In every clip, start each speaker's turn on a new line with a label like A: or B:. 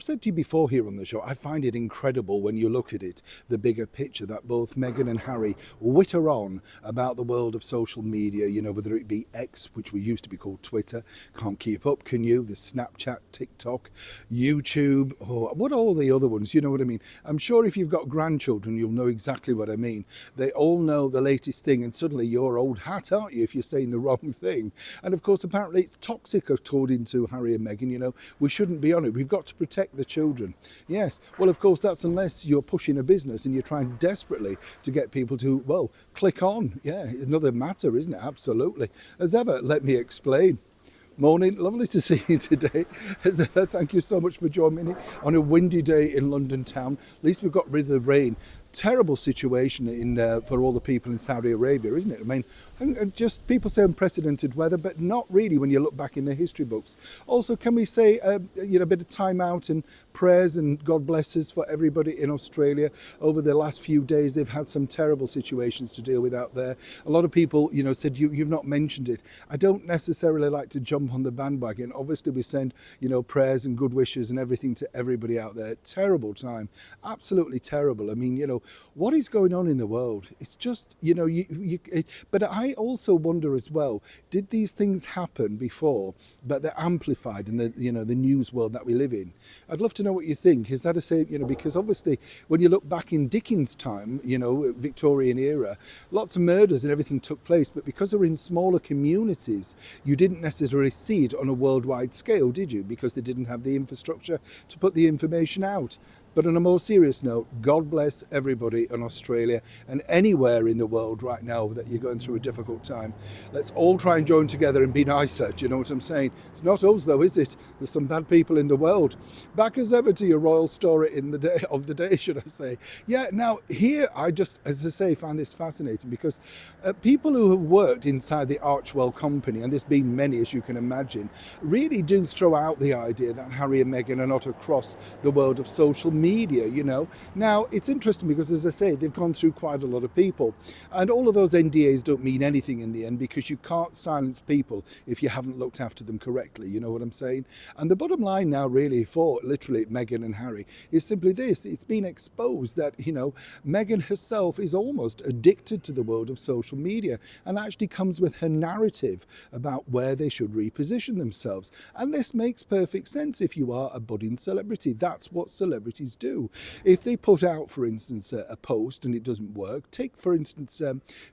A: I've said to you before here on the show, I find it incredible when you look at it, the bigger picture that both Meghan and Harry witter on about the world of social media, you know, whether it be X, which we used to be called Twitter, can't keep up, can you? The Snapchat, TikTok, YouTube, or what are all the other ones, you know what I mean? I'm sure if you've got grandchildren, you'll know exactly what I mean. They all know the latest thing, and suddenly you're old hat, aren't you, if you're saying the wrong thing? And of course, apparently it's toxic, according to Harry and Meghan, you know, we shouldn't be on it. We've got to protect the children. Yes, well, of course, that's unless you're pushing a business and you're trying desperately to get people to, well, click on. Yeah, another matter, isn't it? Absolutely. As ever, let me explain. Morning, lovely to see you today. As ever, thank you so much for joining me on a windy day in London town. At least we've got rid of the rain. Terrible situation for all the people in Saudi Arabia, isn't it? I mean, and just people say unprecedented weather, but not really when you look back in the history books. Also, can we say, you know, a bit of time out and prayers and God blesses for everybody in Australia. Over the last few days, they've had some terrible situations to deal with out there. A lot of people, you know, said you've not mentioned it. I don't necessarily like to jump on the bandwagon. Obviously, we send, you know, prayers and good wishes and everything to everybody out there. Terrible time, absolutely terrible. I mean, you know, what is going on in the world? It's just, you know, but I also wonder as well, did these things happen before, but they're amplified in the, you know, the news world that we live in? I'd love to know what you think. Is that a same, you know, because obviously when you look back in Dickens' time, you know, Victorian era, lots of murders and everything took place, but because they were in smaller communities, you didn't necessarily see it on a worldwide scale, did you? Because they didn't have the infrastructure to put the information out. But on a more serious note, God bless everybody in Australia and anywhere in the world right now that you're going through a difficult time. Let's all try and join together and be nicer. Do you know what I'm saying? It's not us though, is it? There's some bad people in the world. Back as ever to your royal story in the day of the day, should I say. Yeah, now here I just, as I say, find this fascinating because people who have worked inside the Archwell company, and there's been many as you can imagine, really do throw out the idea that Harry and Meghan are not across the world of social media, you know. Now, it's interesting because, as I say, they've gone through quite a lot of people, and all of those NDAs don't mean anything in the end because you can't silence people if you haven't looked after them correctly, you know what I'm saying? And the bottom line now really for literally Meghan and Harry is simply this: it's been exposed that, you know, Meghan herself is almost addicted to the world of social media and actually comes with her narrative about where they should reposition themselves. And this makes perfect sense if you are a budding celebrity. That's what celebrities do. If they put out, for instance, a post and it doesn't work, take for instance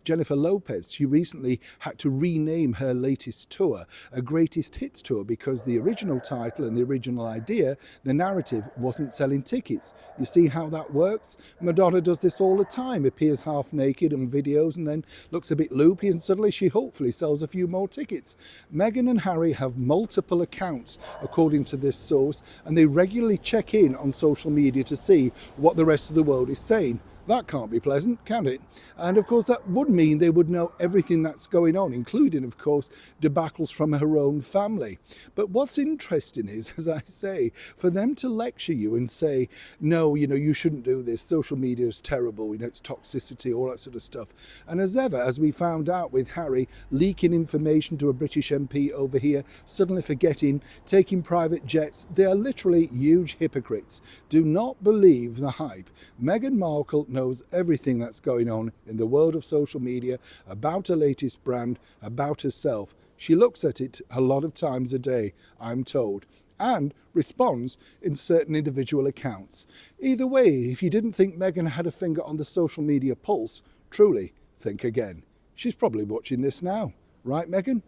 A: Jennifer Lopez. She recently had to rename her latest tour a greatest hits tour because the original title and the original idea, the narrative, wasn't selling tickets. You see how that works? Madonna does this all the time, appears half naked on videos and then looks a bit loopy, and suddenly she hopefully sells a few more tickets. Meghan and Harry have multiple accounts according to this source, and they regularly check in on social media to see what the rest of the world is saying. That can't be pleasant, can it? And of course that would mean they would know everything that's going on, including of course debacles from her own family. But what's interesting is, as I say, for them to lecture you and say, no, you know, you shouldn't do this, social media is terrible, you know, it's toxicity, all that sort of stuff. And as ever, as we found out with Harry leaking information to a British MP over here, suddenly forgetting, taking private jets, they are literally huge hypocrites. Do not believe the hype. Meghan Markle knows everything that's going on in the world of social media, about her latest brand, about herself. She looks at it a lot of times a day, I'm told, and responds in certain individual accounts. Either way, if you didn't think Meghan had a finger on the social media pulse, truly think again. She's probably watching this now. Right, Meghan?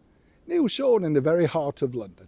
A: Neil Sean in the very heart of London.